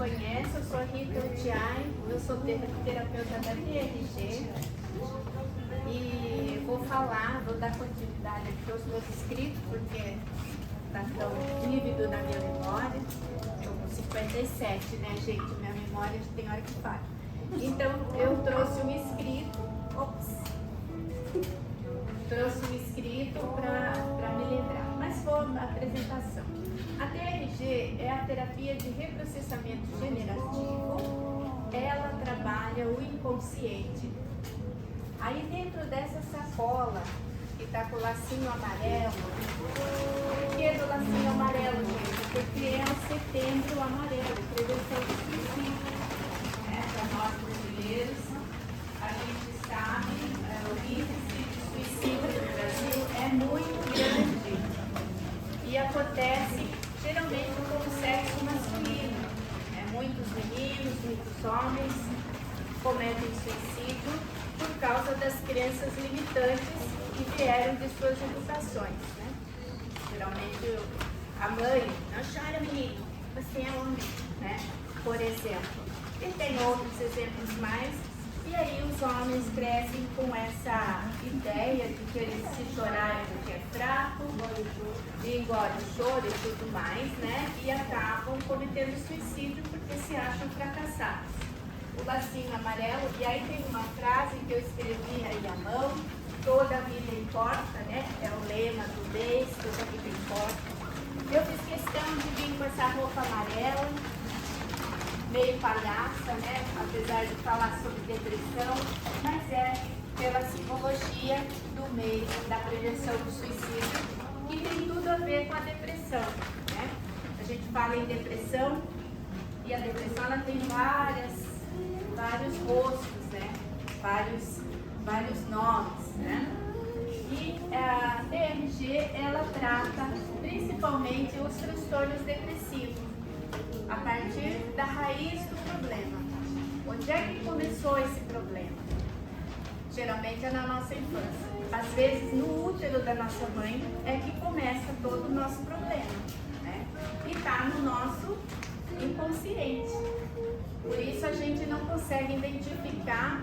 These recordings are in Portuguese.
conhece, eu sou a Rita Utiai, eu sou terapeuta da TRG e vou dar continuidade aqui aos meus escritos, porque está tão vívido na minha memória. Estou com 57, né, gente? Minha memória tem hora que falha. Então, eu trouxe um escrito, para me lembrar, mas foi uma apresentação. A TRG é a terapia de reprocessamento generativo, ela trabalha o inconsciente. Aí dentro dessa sacola, que está com o lacinho amarelo, por que do lacinho amarelo, gente? Porque é o setembro amarelo, prevenção do suicídio. Para nós brasileiros, a gente sabe, o índice de suicídio no Brasil é muito grande e acontece geralmente com o sexo masculino. Muitos meninos, muitos homens cometem suicídio por causa das crenças limitantes que vieram de suas educações. Né? Geralmente a mãe, não chora menino, você é homem, né? Por exemplo. E tem outros exemplos mais. E aí os homens crescem com essa ideia de que eles se chorarem porque é fraco, engole o choro e tudo mais, né? E acabam cometendo suicídio porque se acham fracassados. O lacinho amarelo, e aí tem uma frase que eu escrevi aí à mão, toda a vida importa, né? É o lema do mês, toda a vida importa. Eu fiz questão de vir com essa roupa amarela, meio palhaça, né? Apesar de falar sobre depressão, mas é pela simbologia do mês da prevenção do suicídio, que tem tudo a ver com a depressão, né? A gente fala em depressão e a depressão ela tem vários rostos, né? Vários nomes, né? E a TRG ela trata principalmente os transtornos depressivos, a partir da raiz do problema. Onde é que começou esse problema? Geralmente é na nossa infância. Às vezes no útero da nossa mãe é que começa todo o nosso problema, né? E está no nosso inconsciente. Por isso a gente não consegue identificar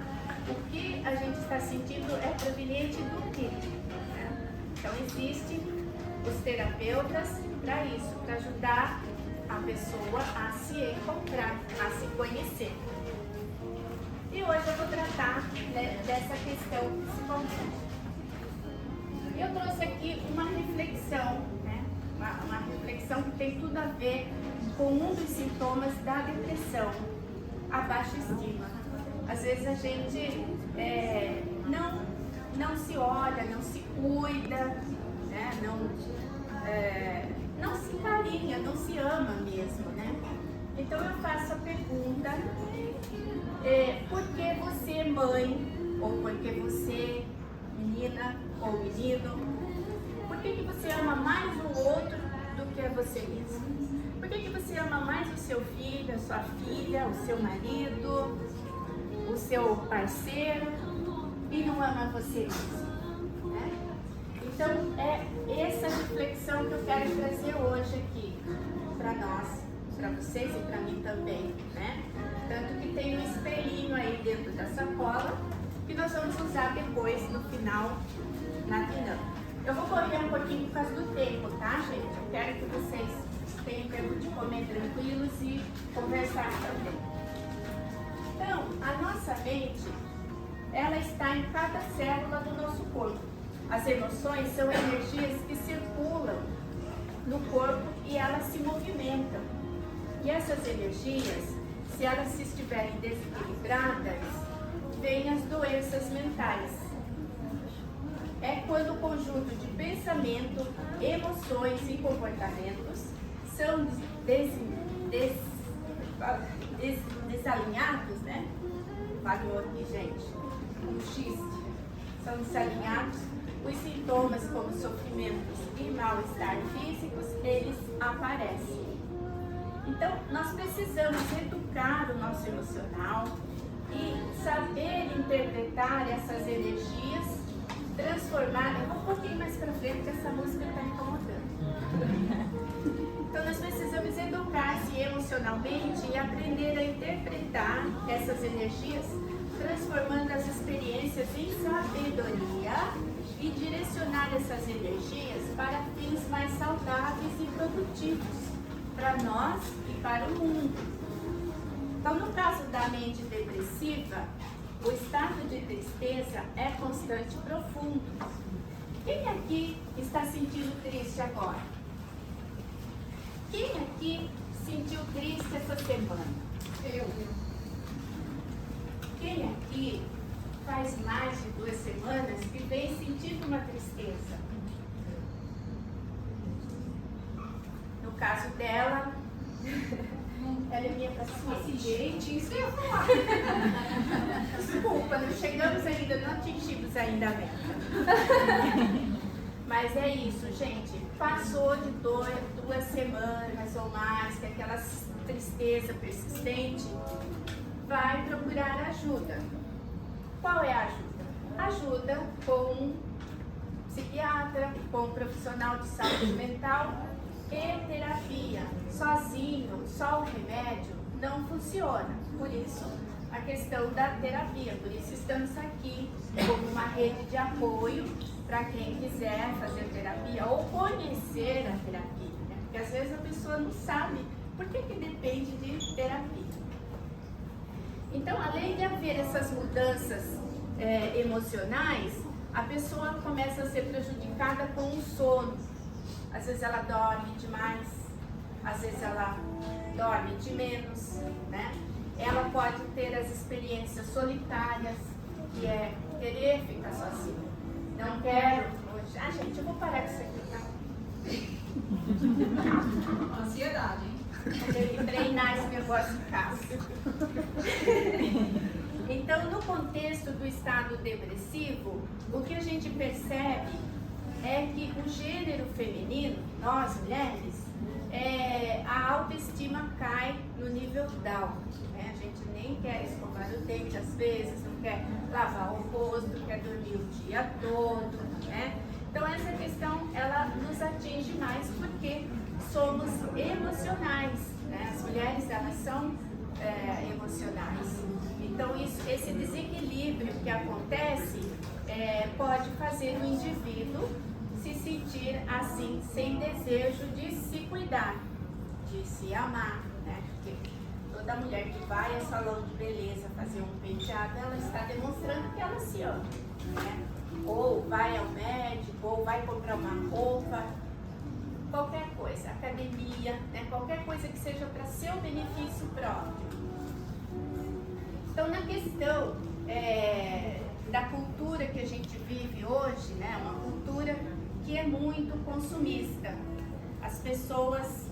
o que a gente está sentindo é proveniente do quê, né? Então existem os terapeutas para isso, para ajudar a pessoa a se encontrar, a se conhecer. E hoje eu vou tratar, né, dessa questão principalmente. Eu trouxe aqui uma reflexão, né? Uma reflexão que tem tudo a ver com um dos sintomas da depressão, a baixa estima. Às vezes a gente não se olha, não se cuida, né? Não se carinha, não se ama mesmo, né? Então eu faço a pergunta, por que você, mãe, ou por que você, menina ou menino, por que você ama mais o outro do que a você mesmo? Por que você ama mais o seu filho, a sua filha, o seu marido, o seu parceiro e não ama você mesmo? Né? Então é essa reflexão que eu quero trazer hoje aqui para nós, para vocês e para mim também, né? Tanto que tem um espelhinho aí dentro da sacola que nós vamos usar depois no final na dinâmica. Eu vou correr um pouquinho por causa do tempo, tá, gente? Eu quero que vocês tenham tempo de comer tranquilos e conversar também. Então, a nossa mente, ela está em cada célula do nosso corpo. As emoções são energias que circulam no corpo e elas se movimentam. E essas energias, se elas estiverem desequilibradas, vêm as doenças mentais. É quando o conjunto de pensamento, emoções e comportamentos são desalinhados, né? Falhou aqui, gente. Um X. São desalinhados. Os sintomas como sofrimentos e mal-estar físicos, eles aparecem. Então, nós precisamos educar o nosso emocional e saber interpretar essas energias, transformar. Eu vou um pouquinho mais para frente, porque essa música está incomodando. Então, nós precisamos educar-se emocionalmente e aprender a interpretar essas energias, transformando as experiências em sabedoria e direcionar essas energias para fins mais saudáveis e produtivos para nós e para o mundo. Então, no caso da mente depressiva, o estado de tristeza é constante e profundo. Quem aqui está sentindo triste agora? Quem aqui sentiu triste essa semana? Eu. Quem aqui faz mais de 2 semanas que vem sentindo uma tristeza? No caso dela, ela é minha paciente. Gente, isso que eu ia falar. Desculpa, não chegamos ainda, não atingimos ainda a meta. Mas é isso, gente. Passou de 2 semanas ou mais, que aquela tristeza persistente, vai procurar ajuda. Qual é a ajuda? Ajuda com um psiquiatra, com um profissional de saúde mental e terapia. Sozinho, só o remédio não funciona. Por isso, a questão da terapia. Por isso, estamos aqui como uma rede de apoio para quem quiser fazer terapia ou conhecer a terapia, né? Porque às vezes a pessoa não sabe por que depende de terapia. Então, além de haver essas mudanças emocionais, a pessoa começa a ser prejudicada com o sono. Às vezes ela dorme demais, às vezes ela dorme de menos, né? Ela pode ter as experiências solitárias, que é querer ficar sozinha. Não quero hoje. Ah, gente, eu vou parar com isso aqui, tá? Ansiedade, hein? Tem que treinar esse negócio em casa. Então, no contexto do estado depressivo, o que a gente percebe é que o gênero feminino, nós mulheres, a autoestima cai no nível down, né? A gente nem quer escovar o dente às vezes, não quer lavar o rosto, quer dormir o dia todo, né? Então essa questão, ela nos atinge mais porque somos emocionais, né? As mulheres, elas são emocionais. Então esse desequilíbrio que acontece pode fazer o indivíduo se sentir assim, sem desejo de se cuidar, de se amar, né? Porque toda mulher que vai ao salão de beleza fazer um penteado, ela está demonstrando que ela se ama, né? Ou vai ao médico, ou vai comprar uma roupa, qualquer coisa, academia, né? Qualquer coisa que seja para seu benefício próprio. Então, na questão da cultura que a gente vive hoje, né? Uma cultura que é muito consumista. As pessoas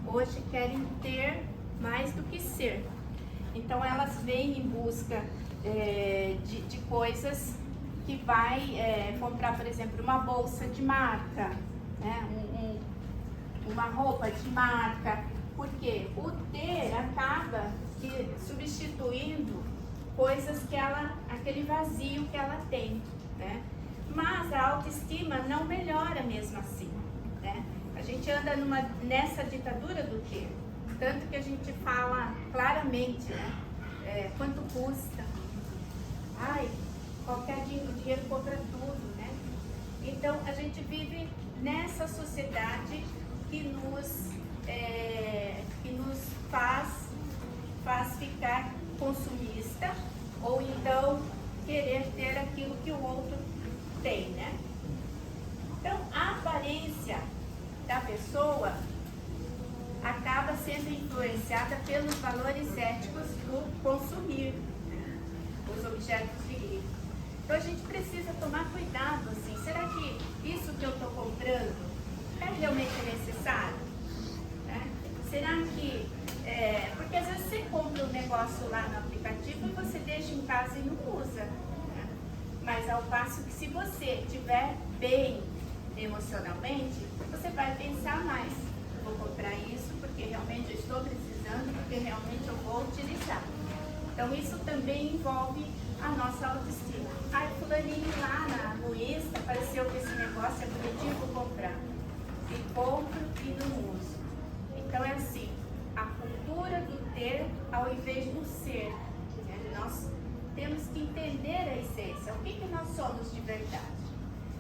hoje querem ter mais do que ser. Então elas vêm em busca de coisas que vai comprar, por exemplo, uma bolsa de marca, né? Uma roupa de marca, porque o ter acaba substituindo coisas que aquele vazio que ela tem, né? Mas a autoestima não melhora mesmo assim, né? A gente anda nessa ditadura do ter, tanto que a gente fala claramente, né? Quanto custa? Ai, qualquer dinheiro compra tudo, né? Então a gente vive nessa sociedade que nos faz ficar consumista ou então querer ter aquilo que o outro tem, né? Então, a aparência da pessoa acaba sendo influenciada pelos valores éticos do consumir, né? Os objetos de luxo. Então, a gente precisa tomar cuidado, assim, será que isso que eu estou comprando é realmente necessário? Né? Será que... porque às vezes você compra um negócio lá no aplicativo e você deixa em casa e não usa. Né? Mas ao passo que se você estiver bem emocionalmente, você vai pensar mais. Eu vou comprar isso porque realmente eu estou precisando, porque realmente eu vou utilizar. Então isso também envolve a nossa autoestima. Ai, fulaninho lá no Insta apareceu que esse negócio é bonitinho, vou comprar. E compro e não uso. Então é assim, a cultura do ter ao invés do ser. Né? Nós temos que entender a essência, o que nós somos de verdade.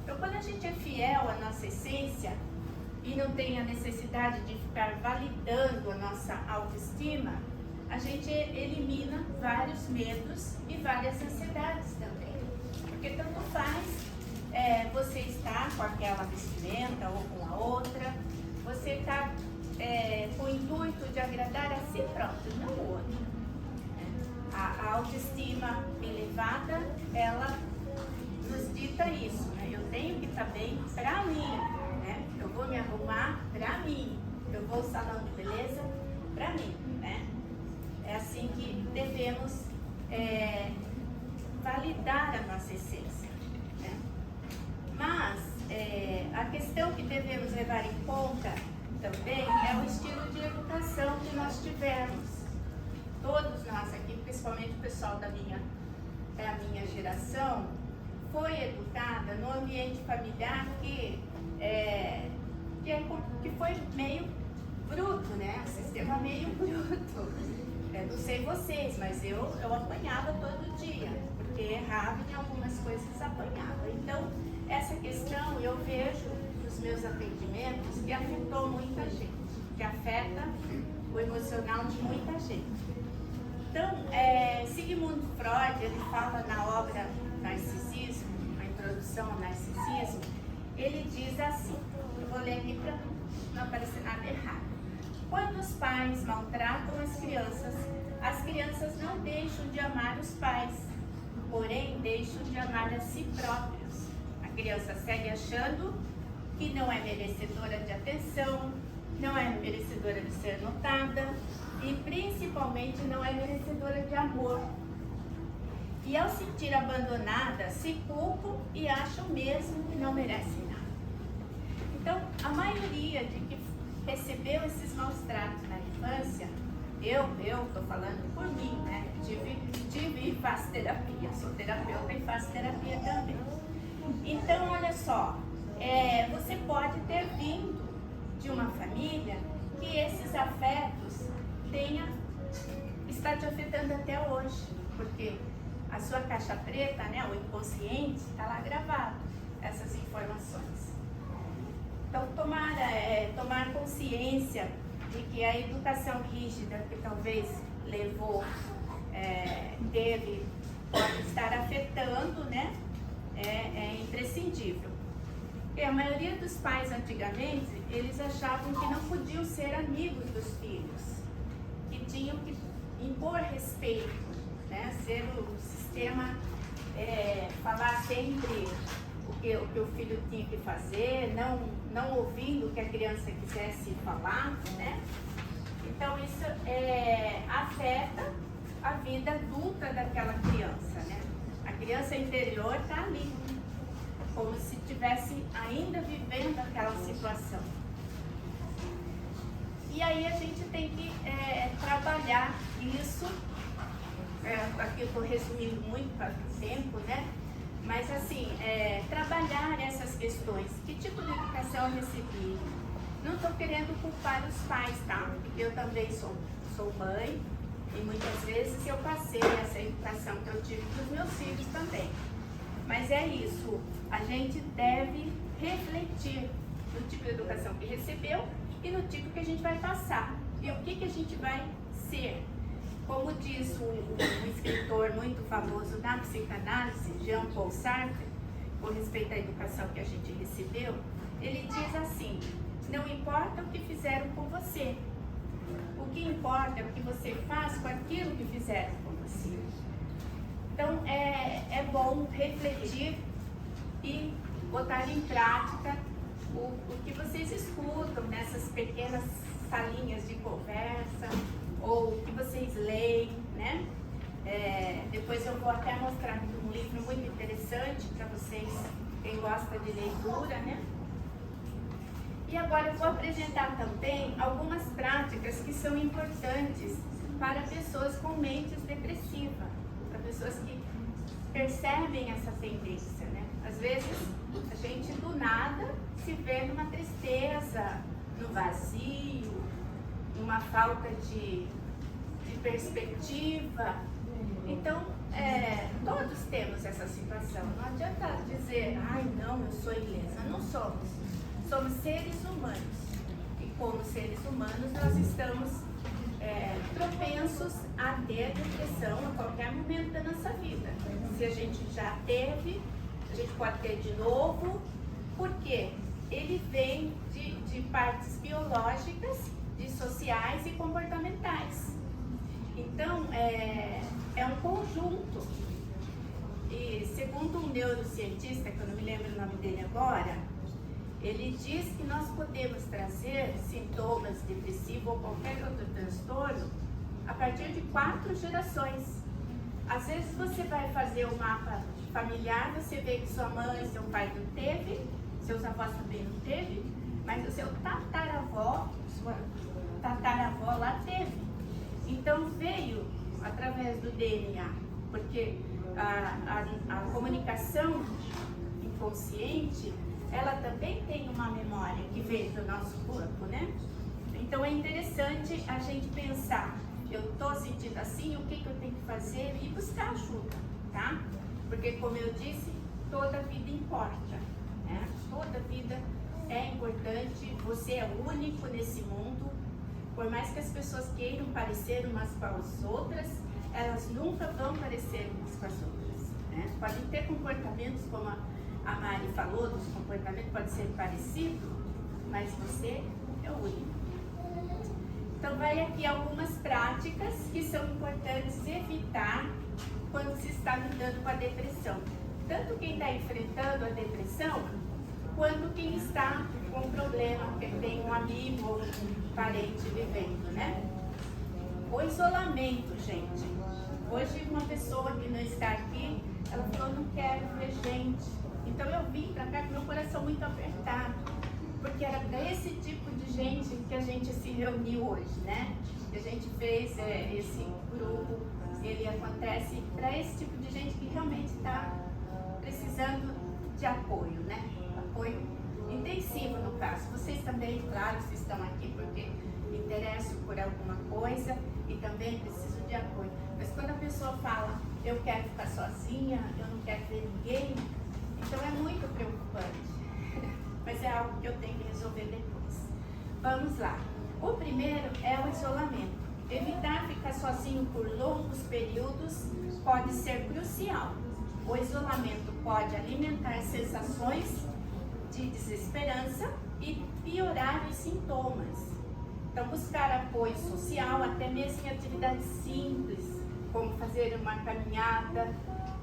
Então quando a gente é fiel à nossa essência e não tem a necessidade de ficar validando a nossa autoestima, a gente elimina vários medos e várias ansiedades também. Porque tanto faz você estar com aquela vestimenta ou com a outra, você está com o intuito de agradar a si próprio, não o outro. A autoestima elevada, ela nos dita isso, né? Eu tenho que estar bem para mim, né? Eu vou me arrumar para mim, eu vou ao salão de beleza para mim, né? É assim que devemos validar a nossa essência, né? Mas a questão que devemos levar em conta também é o estilo de educação que nós tivemos. Todos nós aqui, principalmente o pessoal da minha geração, foi educada no ambiente familiar que foi meio bruto, né? Um sistema meio bruto. Não sei vocês, mas eu apanhava todo dia, porque errava em algumas coisas, apanhava. Então, essa questão eu vejo nos meus atendimentos que afetou muita gente, que afeta o emocional de muita gente. Então, Sigmund Freud, ele fala na obra Narcisismo, a introdução ao narcisismo, ele diz assim, eu vou ler aqui para não aparecer nada errado. Quando os pais maltratam as crianças não deixam de amar os pais, porém deixam de amar a si próprios. A criança segue achando que não é merecedora de atenção, não é merecedora de ser notada e principalmente não é merecedora de amor. E ao sentir abandonada, se culpam e acham mesmo que não merecem nada. Então, a maioria de que recebeu esses maus tratos na infância, eu estou falando por mim, né? Tive e faço terapia, sou terapeuta e faço terapia também. Então, olha só, você pode ter vindo de uma família que esses afetos está te afetando até hoje, porque a sua caixa preta, né, o inconsciente, está lá gravado, essas informações. Então, tomar consciência de que a educação rígida que talvez levou, pode estar afetando, né, é imprescindível. Porque a maioria dos pais antigamente, eles achavam que não podiam ser amigos dos filhos, que tinham que impor respeito, né, ser o sistema, falar sempre o que o filho tinha que fazer, não ouvindo o que a criança quisesse falar, né? Então isso afeta a vida adulta daquela criança, né? A criança interior está ali, como se estivesse ainda vivendo aquela situação. E aí a gente tem que trabalhar isso, aqui eu estou resumindo muito para o tempo, né? Mas assim, trabalhar essas questões. Que tipo de educação eu recebi? Não estou querendo culpar os pais, tá? Porque eu também sou mãe e muitas vezes eu passei essa educação que eu tive para os meus filhos também. Mas é isso, a gente deve refletir no tipo de educação que recebeu e no tipo que a gente vai passar. E o que a gente vai ser. Como diz um escritor muito famoso da psicanálise, Jean-Paul Sartre, com respeito à educação que a gente recebeu, ele diz assim, não importa o que fizeram com você, o que importa é o que você faz com aquilo que fizeram com você. Então, é bom refletir e botar em prática o que vocês escutam nessas pequenas salinhas de conversa, ou o que vocês leem, né? Depois eu vou até mostrar aqui um livro muito interessante para vocês, quem gosta de leitura, né? E agora eu vou apresentar também algumas práticas que são importantes para pessoas com mentes depressivas, para pessoas que percebem essa tendência, né? Às vezes a gente do nada se vê numa tristeza, no vazio, uma falta de perspectiva. Então, todos temos essa situação. Não adianta dizer, ai não, eu sou ilesa. Não somos. Somos seres humanos. E como seres humanos, nós estamos propensos a ter depressão a qualquer momento da nossa vida. Se a gente já teve, a gente pode ter de novo. Por quê? Ele vem de partes biológicas, de sociais e comportamentais. Então, é um conjunto. E segundo um neurocientista, que eu não me lembro o nome dele agora, ele diz que nós podemos trazer sintomas depressivos ou qualquer outro transtorno a partir de 4 gerações. Às vezes você vai fazer um mapa familiar, você vê que sua mãe, seu pai não teve, seus avós também não teve, mas o seu tataravó, sua tataravó lá teve. Então veio através do DNA, porque a comunicação inconsciente, ela também tem uma memória que veio do nosso corpo, né? Então é interessante a gente pensar, eu estou sentindo assim, o que eu tenho que fazer e buscar ajuda, tá? Porque como eu disse, toda vida importa, né? Toda vida é importante, você é único nesse mundo. Por mais que as pessoas queiram parecer umas com as outras, elas nunca vão parecer umas com as outras, né? Podem ter comportamentos, como a Mari falou, dos comportamentos pode ser parecido, mas você é o único. Então vai aqui algumas práticas que são importantes evitar quando se está lidando com a depressão. Tanto quem está enfrentando a depressão, quanto quem está com um problema, que tem um amigo ou um parente vivendo, né? O isolamento, gente. Hoje uma pessoa que não está aqui, ela falou, não quero ver gente. Então eu vim pra cá com meu coração muito apertado, porque era para esse tipo de gente que a gente se reuniu hoje, né? A gente fez esse grupo, ele acontece para esse tipo de gente que realmente está precisando de apoio, né? Apoio intensivo no caso. Vocês também, claro, vocês estão aqui porque interessam por alguma coisa e também precisam de apoio. Mas quando a pessoa fala, eu quero ficar sozinha, eu não quero ver ninguém, então é muito preocupante. Mas é algo que eu tenho que resolver depois. Vamos lá. O primeiro é o isolamento. Evitar ficar sozinho por longos períodos pode ser crucial. O isolamento pode alimentar sensações de desesperança e piorar os sintomas. Então, buscar apoio social, até mesmo em atividades simples, como fazer uma caminhada,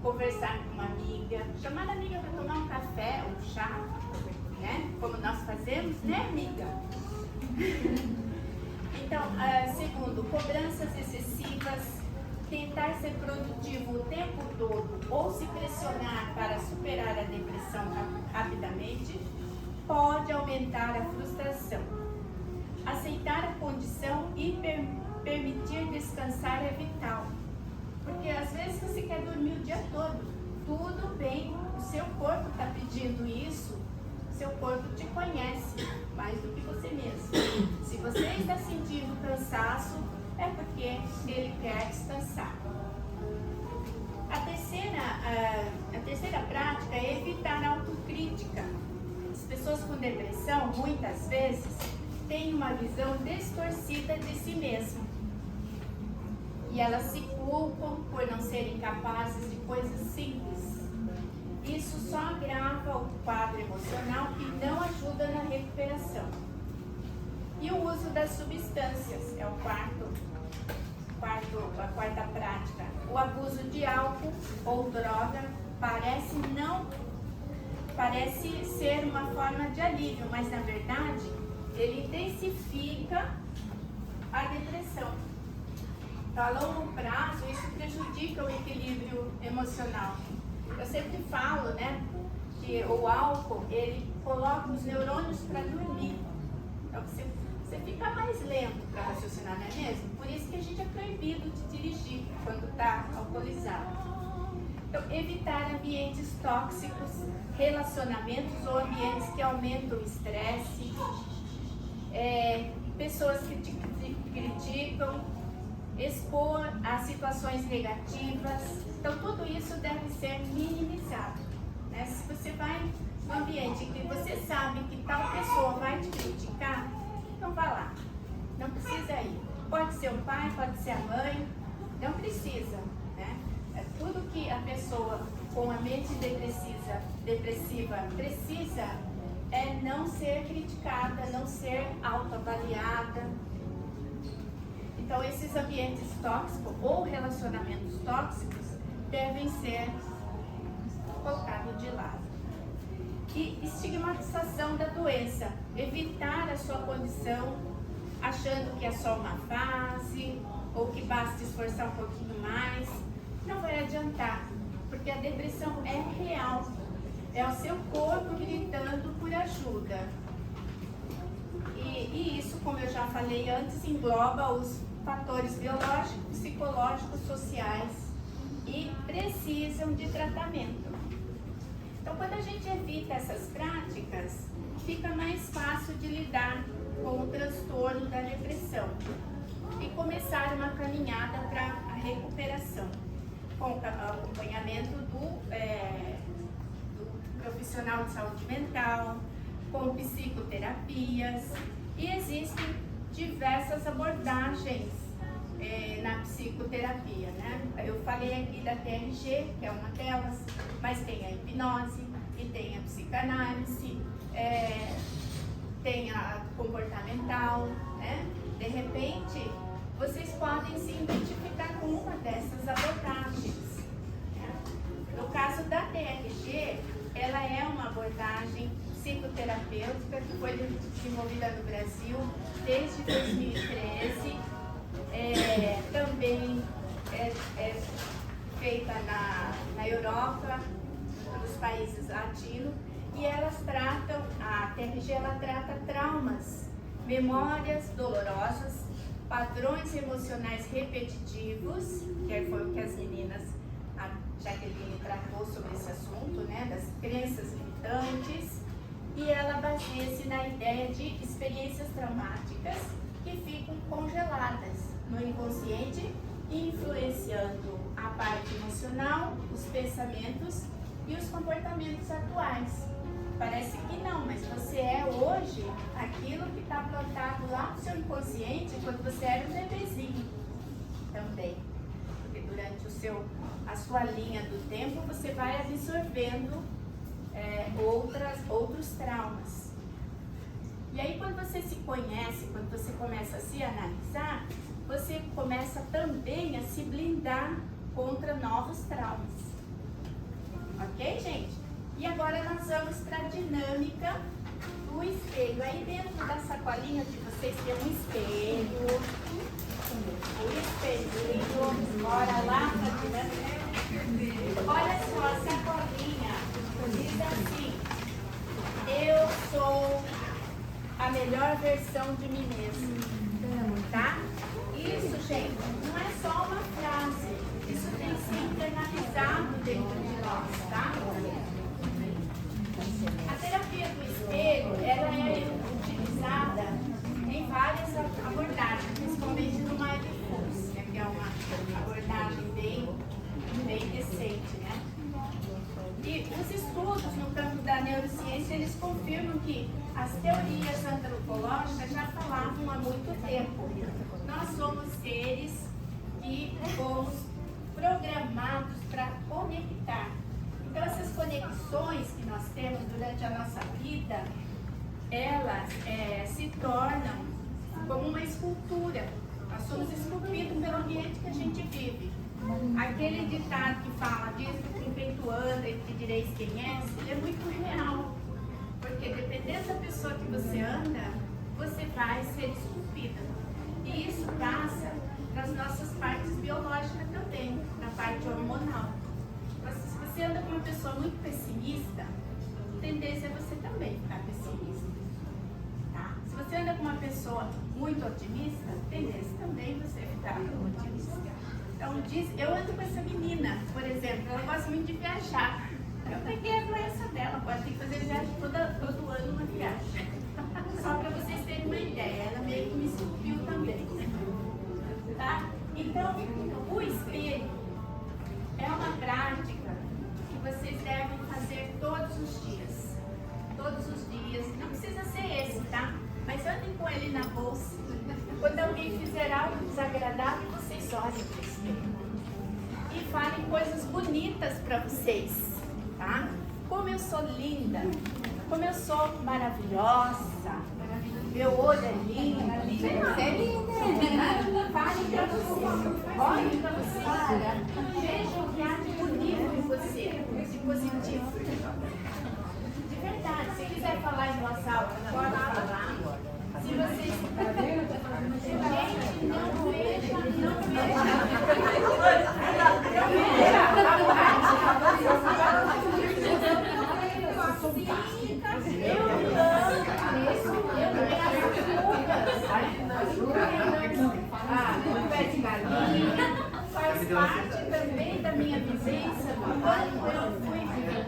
conversar com uma amiga, chamar a amiga para tomar um café, um chá, né? Como nós fazemos, né, amiga? Então, segundo, cobranças excessivas, tentar ser produtivo o tempo todo ou se pressionar para superar a depressão rapidamente pode aumentar a frustração. Aceitar a condição e permitir descansar é vital, porque às vezes você quer dormir o dia todo, tudo bem, o seu corpo está pedindo isso, o seu corpo te conhece mais do que você mesmo. Se você está sentindo cansaço, é porque ele quer descansar. A terceira prática é evitar a autocrítica. As pessoas com depressão, muitas vezes, têm uma visão distorcida de si mesmas. E elas se culpam por não serem capazes de coisas simples. Isso só agrava o quadro emocional e não ajuda na recuperação. E o uso das substâncias é a quarta prática. O abuso de álcool ou droga parece ser uma forma de alívio, mas na verdade ele intensifica a depressão. Então, a longo prazo, isso prejudica o equilíbrio emocional. Eu sempre falo, né, que o álcool, ele coloca os neurônios para dormir. Então, você fica mais lento para raciocinar, não é mesmo? Por isso que a gente é proibido de dirigir quando está alcoolizado. Então, evitar ambientes tóxicos, relacionamentos ou ambientes que aumentam o estresse, pessoas que criticam, expor a situações negativas. Então, tudo isso deve ser minimizado, né? Se você vai num ambiente que você sabe que tal pessoa vai te criticar, não vá lá. Não precisa ir. Pode ser o pai, pode ser a mãe, não precisa, né? É tudo que a pessoa com a mente depressiva precisa é não ser criticada, não ser autoavaliada. Então, esses ambientes tóxicos ou relacionamentos tóxicos devem ser colocados de lado. E estigmatização da doença, evitar a sua condição achando que é só uma fase ou que basta esforçar um pouquinho mais, não vai adiantar, porque a depressão é real, é o seu corpo gritando por ajuda. E isso, como eu já falei antes, engloba os fatores biológicos, psicológicos, sociais e precisam de tratamento. Então, quando a gente evita essas práticas, fica mais fácil de lidar com o transtorno da depressão e começar uma caminhada para a recuperação, com o acompanhamento do profissional de saúde mental, com psicoterapias, e existem diversas abordagens na psicoterapia, né? Eu falei aqui da TRG, que é uma delas, mas tem a hipnose, e tem a psicanálise, tem a comportamental, né? De repente, vocês podem se identificar com uma dessas abordagens, né? No caso da TRG, ela é uma abordagem psicoterapêutica que foi desenvolvida no Brasil desde 2013, também é feita na Europa, nos países latinos, e elas tratam, a TRG ela trata traumas, memórias dolorosas, padrões emocionais repetitivos, que foi o que as meninas, a Jaqueline tratou sobre esse assunto, né, das crenças limitantes, e ela baseia-se na ideia de experiências traumáticas que ficam congeladas no inconsciente, influenciando a parte emocional, os pensamentos e os comportamentos atuais. Parece que não, mas você é hoje aquilo que está plantado lá no seu inconsciente quando você era um bebezinho também. Porque durante a sua linha do tempo você vai absorvendo outros traumas. E aí, quando você se conhece, quando você começa a se analisar, você começa também a se blindar contra novos traumas. Ok, gente? E agora nós vamos para a dinâmica do espelho. Aí dentro da sacolinha de vocês tem um espelho. O espelhinho. Bora lá para a dinâmica. Olha só, a sacolinha diz assim: eu sou a melhor versão de mim mesmo. Tá? Isso, gente, não é só uma frase. Isso tem que ser internalizado dentro de nós, tá? A terapia do espelho, ela é utilizada em várias abordagens, principalmente no Mindfulness, né, que é uma abordagem bem recente, né? E os estudos no campo da neurociência, eles confirmam que as teorias antropológicas já falavam há muito tempo. Nós somos seres que fomos programados para conectar. Então, essas conexões que nós temos durante a nossa vida, elas se tornam como uma escultura. Nós somos esculpidos pelo ambiente que a gente vive. Aquele ditado que fala, diz que com quem tu anda e te direis quem és, ele é muito real. Porque dependendo da pessoa que você anda, você vai ser esculpida. E isso passa nas nossas partes biológicas também, na parte hormonal. Mas se você anda com uma pessoa muito pessimista, a tendência é você também ficar pessimista. Tá? Se você anda com uma pessoa muito otimista, a tendência também é você ficar otimista. Então, eu ando com essa menina, por exemplo, ela gosta muito de viajar. Eu peguei a doença dela, pode ter que fazer viagem todo ano, uma viagem. Só para vocês terem uma ideia, ela meio que me esculpiu também. ele na bolsa. Quando alguém fizer algo desagradável, vocês olhem para o espelho e falem coisas bonitas para vocês, tá? Como eu sou linda, como eu sou maravilhosa, meu olho é lindo, você é linda. Falem para vocês, olhem para vocês, vejam o que há de bonito em você, de positivo. De verdade, se quiser falar em voz alta, pode falar. Se vocês. Gente, não veja, não o pé de galinha faz parte também da minha vivência, do quanto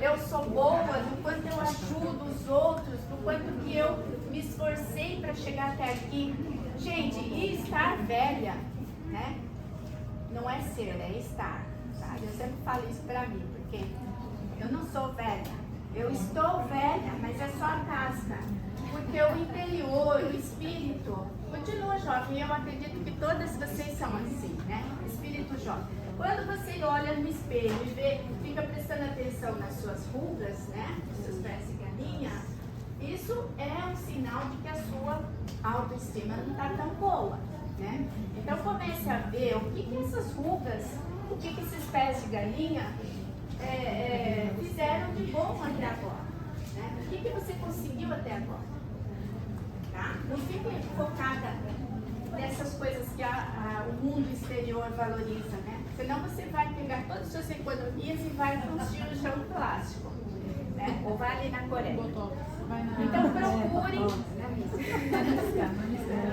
eu sou boa, do quanto eu ajudo os outros, do quanto que eu me esforcei para chegar até aqui. Gente, e estar velha, né? Não é ser, é estar, tá? Eu sempre falo isso para mim, porque eu não sou velha. Eu estou velha, mas é só a casca. Porque o interior, o espírito, continua jovem. Eu acredito que todas vocês são assim, né? Espírito jovem. Quando você olha no espelho e vê, fica prestando atenção nas suas rugas, né? Nos seus pés de galinha, isso é um sinal de que a sua autoestima não está tão boa, né? Então comece a ver o que essas rugas, o que esses pés de galinha fizeram de bom até agora, né? O que você conseguiu até agora, tá? Não fique focada nessas coisas que o mundo exterior valoriza, né? Senão você vai pegar todas as suas economias e vai para um cirurgião plástico, né? Ou vai ali na Coreia. Então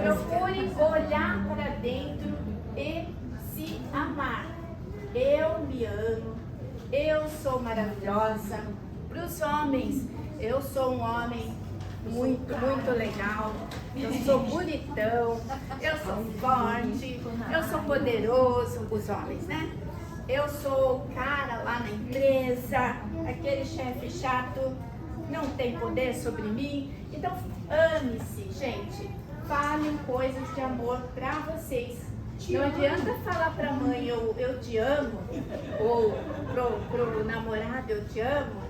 procurem olhar para dentro e se amar. Eu me amo, eu sou maravilhosa. Para os homens, eu sou um homem muito, muito legal. Eu sou bonitão, eu sou forte, eu sou poderoso. Os homens, né? Eu sou o cara lá na empresa, aquele chefe chato, não tem poder sobre mim. Então, ame-se, gente. Falem coisas de amor para vocês. Não adianta falar para a mãe eu te amo, ou pro namorado eu te amo,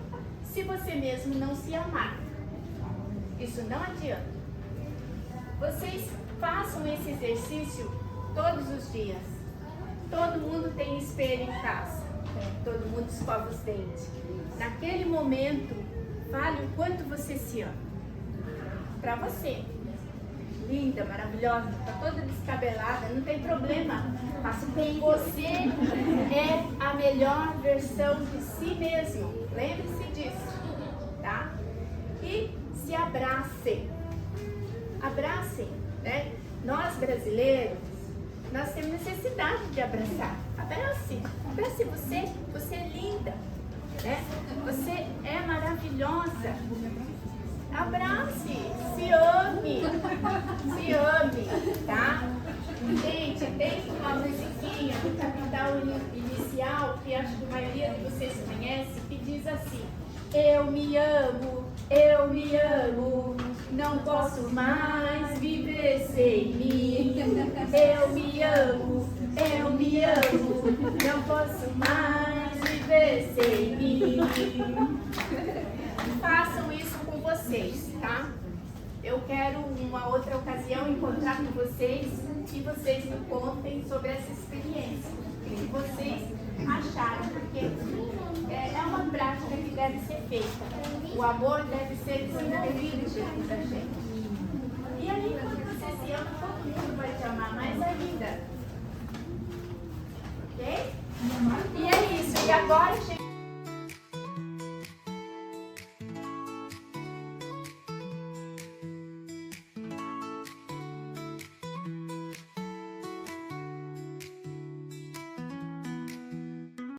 se você mesmo não se amar. Isso não adianta. Vocês façam esse exercício todos os dias. Todo mundo tem espelho em casa. Todo mundo escova os dentes. Naquele momento, fale o quanto você se ama. Para você. Linda, maravilhosa, está toda descabelada, não tem problema. Faça bem. Você é a melhor versão de si mesmo. Lembre-se disso, tá? E se abracem. Abracem, né? Nós brasileiros, nós temos necessidade de abraçar. Abrace. Abrace você. Você é linda, né? Você é maravilhosa. Abrace, se ame, tá? Gente, tem uma musiquinha do Capital Inicial, que acho que a maioria de vocês conhece, que diz assim: eu me amo, não posso mais viver sem mim. Eu me amo, não posso mais viver sem mim. Façam isso com vocês, tá? Eu quero uma outra ocasião encontrar com vocês e vocês me contem sobre essa experiência. O que vocês acharam, porque é uma prática que deve ser feita. O amor deve ser desenvolvido dentro da gente.